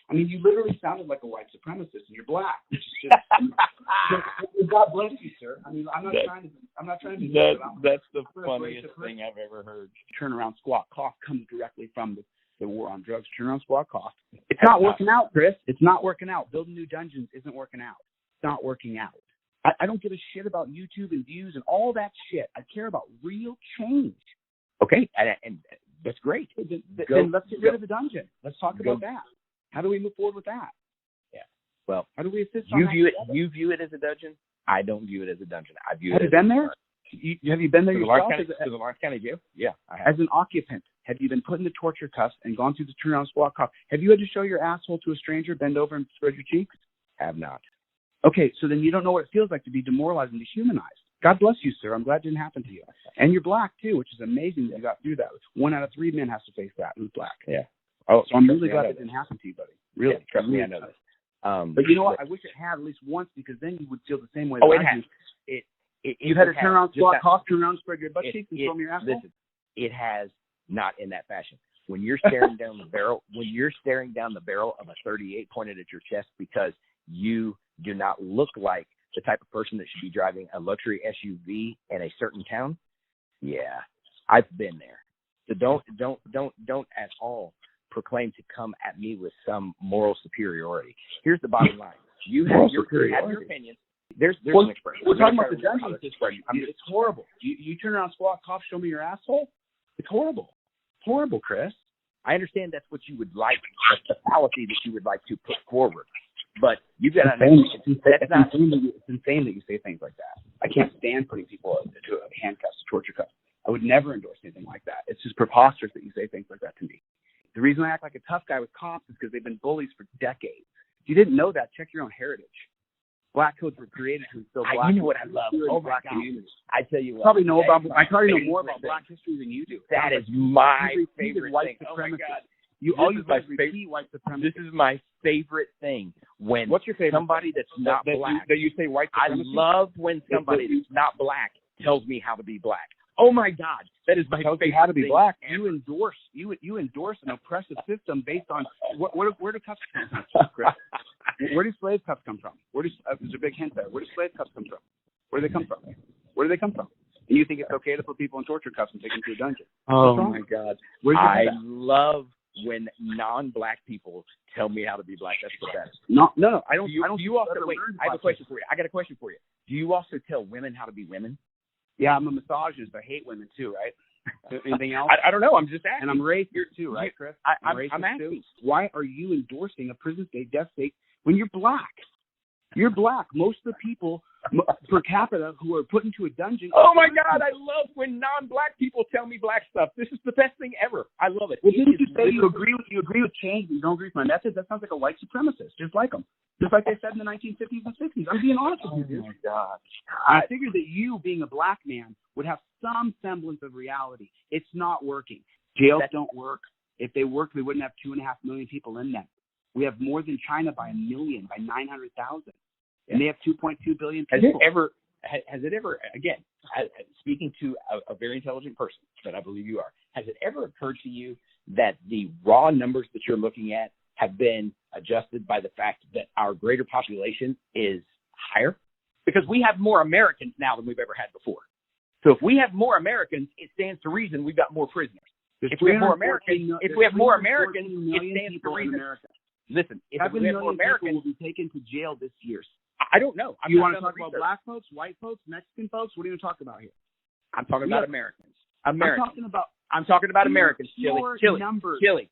I mean, you literally sounded like a white supremacist, and you're black, which is just God bless you, sir. I mean, I'm not trying to be. That's the funniest thing I've ever heard. Turnaround squat cough comes directly from the war on drugs. Turnaround squat cough. It's not working out, Chris. It's not working out. Building new dungeons isn't working out. It's not working out. I don't give a shit about YouTube and views and all that shit. I care about real change. Okay, and that's great. Then let's get rid of the dungeon. Let's talk about that. How do we move forward with that? Yeah. Well, how do we assist? You view it as a dungeon. I don't view it as a dungeon. I view it. Have you been there? Have you been there yourself? To the Lawrence County Jail? Yeah, I have. As an occupant, have you been put into torture cuffs and gone through the turnaround squat cough? Have you had to show your asshole to a stranger, bend over, and spread your cheeks? Have not. Okay, so then you don't know what it feels like to be demoralized and dehumanized. God bless you, sir. I'm glad it didn't happen to you. And you're black, too, which is amazing that you got through that. 1 out of 3 men has to face that who's black. Yeah. Oh, so I'm really glad it didn't happen to you, buddy. Really. Yeah, trust me, I know that. But you know what? I wish it had at least once, because then you would feel the same way. Oh, it has. You've had to turn around, squat, cough, turn around, spread your butt cheeks, and film your asshole? Listen, it has not in that fashion. When you're staring down the barrel, of a 38 pointed at your chest because you do not look like the type of person that should be driving a luxury SUV in a certain town, yeah, I've been there. So don't at all proclaim to come at me with some moral superiority. Here's the bottom line: you have your opinion. There's an expression. We're talking about the dungeon expression. I mean, it's horrible. You turn around, squat, cough, show me your asshole. It's horrible. Horrible, Chris. I understand that's what you would like. That's the fallacy that you would like to put forward. But you've got to understand. It's insane that you say things like that. I can't stand putting people into handcuffs, torture cuffs. I would never endorse anything like that. It's just preposterous that you say things like that to me. The reason I act like a tough guy with cops is because they've been bullies for decades. If you didn't know that, check your own heritage. Black codes were created to instill black. You know what I love? Oh my God! I tell you what. I probably know more about black history than you do. That is my favorite thing. Oh my God! White supremacy. This is my favorite thing. When what's your favorite? Somebody that's not black. That you say white supremacy? I love when somebody that's not black tells me how to be black. Oh my God, that is my favorite thing. How to be black? You endorse an oppressive system based on where do cuffs come from, Chris? Where do slave cuffs come from? There's a big hint there. Where do slave cuffs come from? Where do they come from? And you think it's okay to put people in torture cuffs and take them to a dungeon? Oh my God, I love when non-black people tell me how to be black. That's the best. No, I don't. Wait, I have a question for you. I got a question for you. Do you also tell women how to be women? Yeah, I'm a misogynist. I hate women too, right? Anything else? I don't know. I'm just asking. And I'm racist too, right, Chris? I'm asking. Too. Why are you endorsing a prison state, death state when you're black? You're black. Most of the people per capita who are put into a dungeon. Oh my God! I love when non-black people tell me black stuff. This is the best thing ever. I love it. Well, didn't you say you agree with change, but you don't agree with my methods? That sounds like a white supremacist, just like them. Just like they said in the 1950s and 60s. I'm being honest with you, dude. Oh, my God. I figured that you, being a black man, would have some semblance of reality. It's not working. Jails don't work. If they worked, we wouldn't have 2.5 million people in them. We have more than China by 1 million, by 900,000. Yeah. And they have 2.2 billion people. Has it ever, again, speaking to a very intelligent person that I believe you are, has it ever occurred to you that the raw numbers that you're looking at have been adjusted by the fact that our greater population is higher? Because we have more Americans now than we've ever had before. So if we have more Americans, it stands to reason we've got more prisoners. If we have more Americans, it stands to reason. Listen, if we have more Americans, will be taken to jail this year. I don't know. You want to talk about black folks, white folks, Mexican folks? What are you going to talk about here? I'm talking about Americans. I'm talking about Americans, Chille.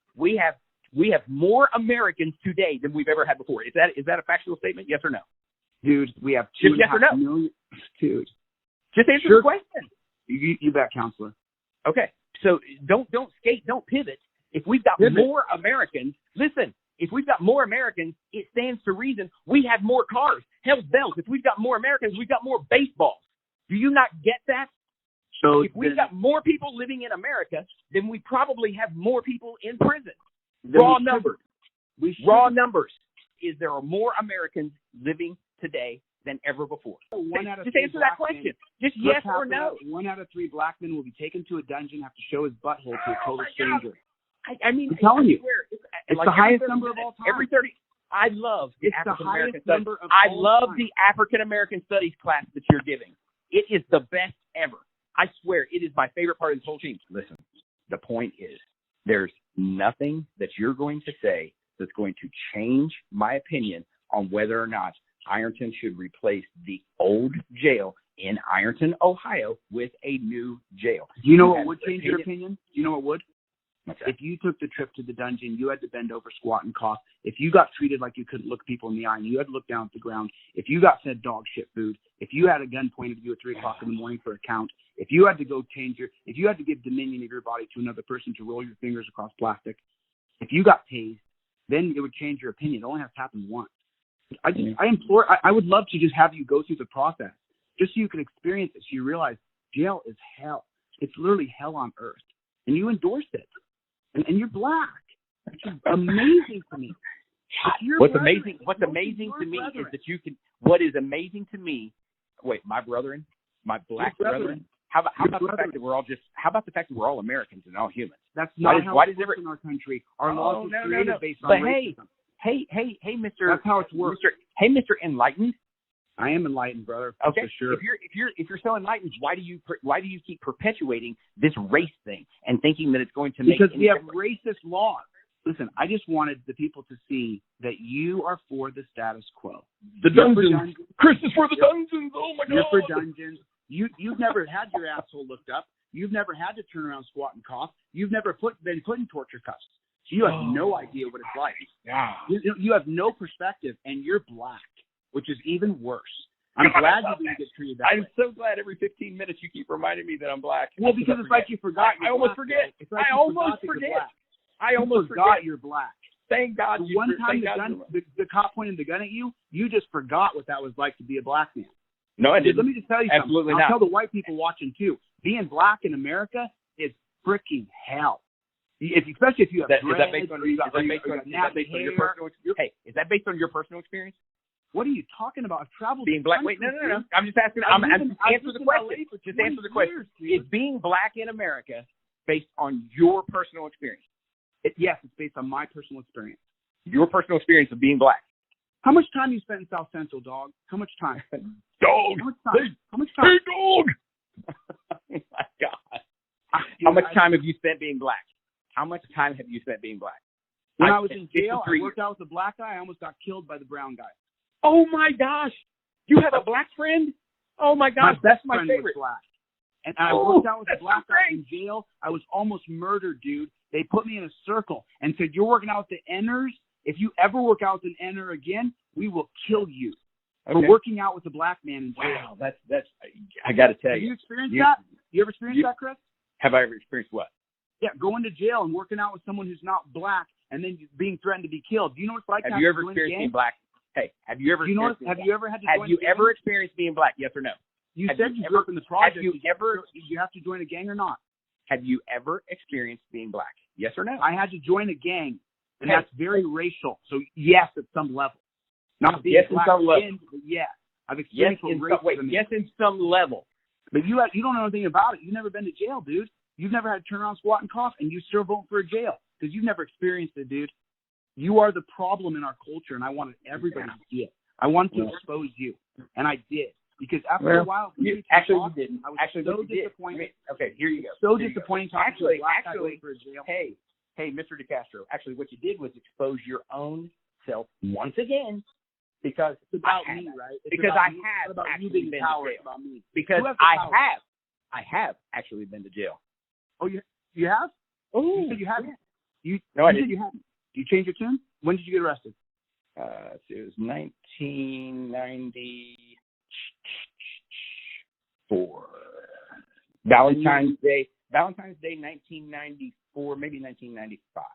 We have more Americans today than we've ever had before. Is that a factual statement? Yes or no? Dude, we have yes or no? million. Dude, just answer the question. You bet, counselor. Okay, so don't skate, don't pivot. If we've got more Americans, listen. If we've got more Americans, it stands to reason we have more cars. Hell's bells. If we've got more Americans, we've got more baseballs. Do you not get that? So if we've got more people living in America, then we probably have more people in prison. Raw numbers. Is there are more Americans living today than ever before? Just answer that question. Just yes or no. 1 out of 3 black men will be taken to a dungeon, have to show his butthole to a total stranger. I mean, I'm telling you. It's the highest number of all time. Every 30. I love the African American studies. I love the African American studies class that you're giving. It is the best ever. I swear, it is my favorite part of this whole team. Listen, the point is, there's nothing that you're going to say that's going to change my opinion on whether or not Ironton should replace the old jail in Ironton, Ohio, with a new jail. Do you know what would change your opinion? Do you know what would? If you took the trip to the dungeon, you had to bend over, squat, and cough. If you got treated like you couldn't look people in the eye and you had to look down at the ground, if you got fed dog shit food, if you had a gun pointed at you at 3 o'clock in the morning for a count, if you had to go if you had to give dominion of your body to another person to roll your fingers across plastic, if you got tased, then it would change your opinion. It only has to happen once. I would love to just have you go through the process just so you can experience it, so you realize jail is hell. It's literally hell on earth. And you endorsed it. And you're black. Which is amazing to me. What's amazing to me is that you can. What is amazing to me? Wait, my black brethren. How about the fact that we're all all Americans and all humans? That's not how it works in our country. Our laws are created based on racism. Hey, Mr. That's how it's worked. Mr. Enlightened. I am enlightened, brother. Okay, for sure. If you're so enlightened, why do you keep perpetuating this race thing and thinking that it's going to make? Because we have racist laws. Listen, I just wanted the people to see that you are for the status quo. The dungeons. Chris is for the dungeons. Oh my God. You're for dungeons. You've never had your asshole looked up. You've never had to turn around, squat, and cough. You've never been put in torture cuffs. So you have no idea what it's like. Yeah. You have no perspective, and you're black, which is even worse. I'm glad you didn't get treated that way. I'm so glad every 15 minutes you keep reminding me that I'm black. Well, because it's like you forgot. I almost forget. I almost forget you're black. Thank God. One time the cop pointed the gun at you, you just forgot what that was like to be a black man. No, I didn't. Let me just tell you Absolutely something. not. I'll tell the white people watching too. Being black in America is freaking hell. Especially if you have Is that based on your personal experience? Hey, is that based on your personal experience? What are you talking about? I've traveled. Being black? Wait, no. I'm just asking. Answer the question. Just answer the question. Is being black in America based on your personal experience? Yes, it's based on my personal experience. Your personal experience of being black. How much time you spent in South Central, dog? How much time? Dog. How much time? Hey, dog. Oh my God. How much time have you spent being black? How much time have you spent being black? When I was in jail, I worked out with a black guy. I almost got killed by the brown guy. Oh my gosh! You have a black friend? Oh my gosh, that's my favorite. Was black. And I worked out with a black guy in jail. I was almost murdered, dude. They put me in a circle and said, "You're working out with the N'ers. If you ever work out with an N'er again, we will kill you." For working out with a black man in jail. Wow, that's. I got to tell you. Have you experienced that? You ever experienced that, Chris? Have I ever experienced what? Yeah, going to jail and working out with someone who's not black and then being threatened to be killed. Do you know what it's like? Have you ever experienced being black? Hey, have you ever? Have you ever had to? Have you ever experienced being black? Yes or no? You said you grew up in the project. Have you ever? Did you have to join a gang or not? Have you ever experienced being black? Yes or no? I had to join a gang, and that's very racial. So yes, at some level. Not being black again, but yes, I've experienced racism. Yes, in some level. But you don't know anything about it. You've never been to jail, dude. You've never had to turn around, squat, and cough, and you still vote for a jail because you've never experienced it, dude. You are the problem in our culture, and I wanted everybody to see it. I wanted to expose you, and I did. Because after a while, you didn't. I was so disappointed. Okay, here you go. So disappointing talking to a black guy for a jail. Hey, Mr. DeCastro, actually what you did was expose your own self once again. Because it's about me, right? Because I have actually been to jail. About me. Because I have actually been to jail. Oh, you have? Oh, you said you haven't. I didn't. You haven't. Do you change your tune? When did you get arrested? It was 1994. Valentine's Day, 1994, maybe 1995.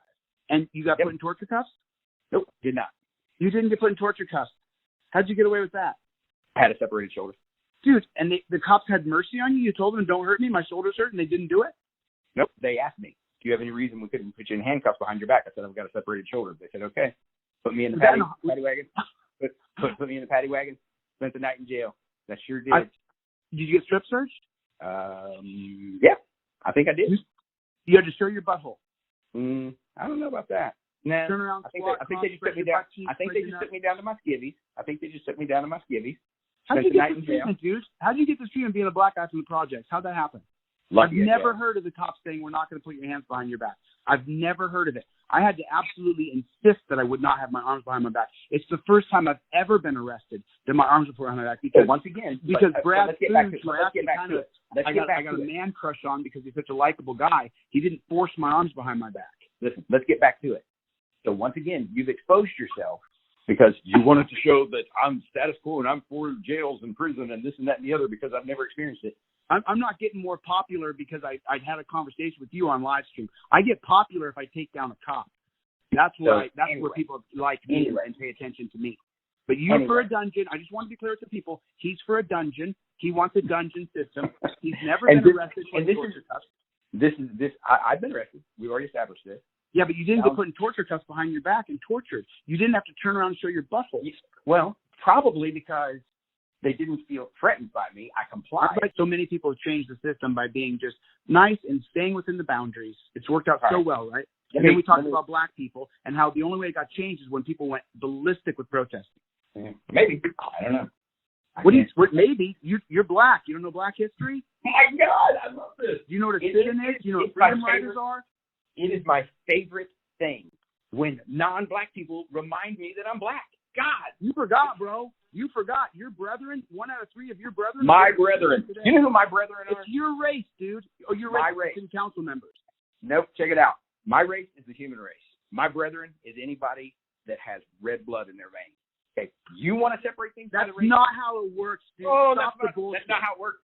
And you got put in torture cuffs? Nope, did not. You didn't get put in torture cuffs. How'd you get away with that? I had a separated shoulder. Dude, and the cops had mercy on you? You told them, don't hurt me, my shoulder's hurt, and they didn't do it? Nope, they asked me, do you have any reason we couldn't put you in handcuffs behind your back? I said, I've got a separated shoulder. They said, okay. Put me in the paddy wagon. Put me in the paddy wagon. Spent the night in jail. That sure did. Did you get strip searched? Yeah, I think I did. You had to show your butthole. I don't know about that. Nah, turn around, I think squat, they just took me down. I think they just took me down to my skivvies. How'd you Spent the get night this in jail. treatment, dude? How'd you get this treatment being a black guy from the projects? How'd that happen? Lucky, I've never heard of the cops saying we're not going to put your hands behind your back. I've never heard of it. I had to absolutely insist that I would not have my arms behind my back. It's the first time I've ever been arrested that my arms were put behind my back. Because once again, Brad let's get back Booth, to it. I got a man crush on because he's such a likable guy. He didn't force my arms behind my back. Listen, let's get back to it. So once again, you've exposed yourself because you wanted to show that I'm status quo and I'm for jails and prison and this and that and the other because I've never experienced it. I'm not getting more popular because I'd had a conversation with you on live stream. I get popular if I take down a cop. That's where people like me and pay attention to me. But you're for a dungeon. I just want to be clear to people. He's for a dungeon. He wants a dungeon system. He's never been arrested for torture cuffs. I've been arrested. We've already established this. Yeah, but you didn't get put in torture cuffs behind your back and tortured. You didn't have to turn around and show your butthole. Well, probably because they didn't feel threatened by me. I complied. So many people have changed the system by being just nice and staying within the boundaries. It's worked out so well, right? And then we talked about black people and how the only way it got changed is when people went ballistic with protesting. Maybe. I don't know. Maybe. You're black. You don't know black history? My God, I love this. Do you know what a sit-in is? Do you know what freedom riders are? It is my favorite thing when non-black people remind me that I'm black. God. You forgot, bro. You forgot. Your brethren, 1 out of 3 of your brethren. My brethren. You know who my brethren are? It's your race, dude. Oh, your race. And council members. Nope. Check it out. My race is the human race. My brethren is anybody that has red blood in their veins. Okay. You want to separate things? That's not how it works, dude. Oh, that's not how it works.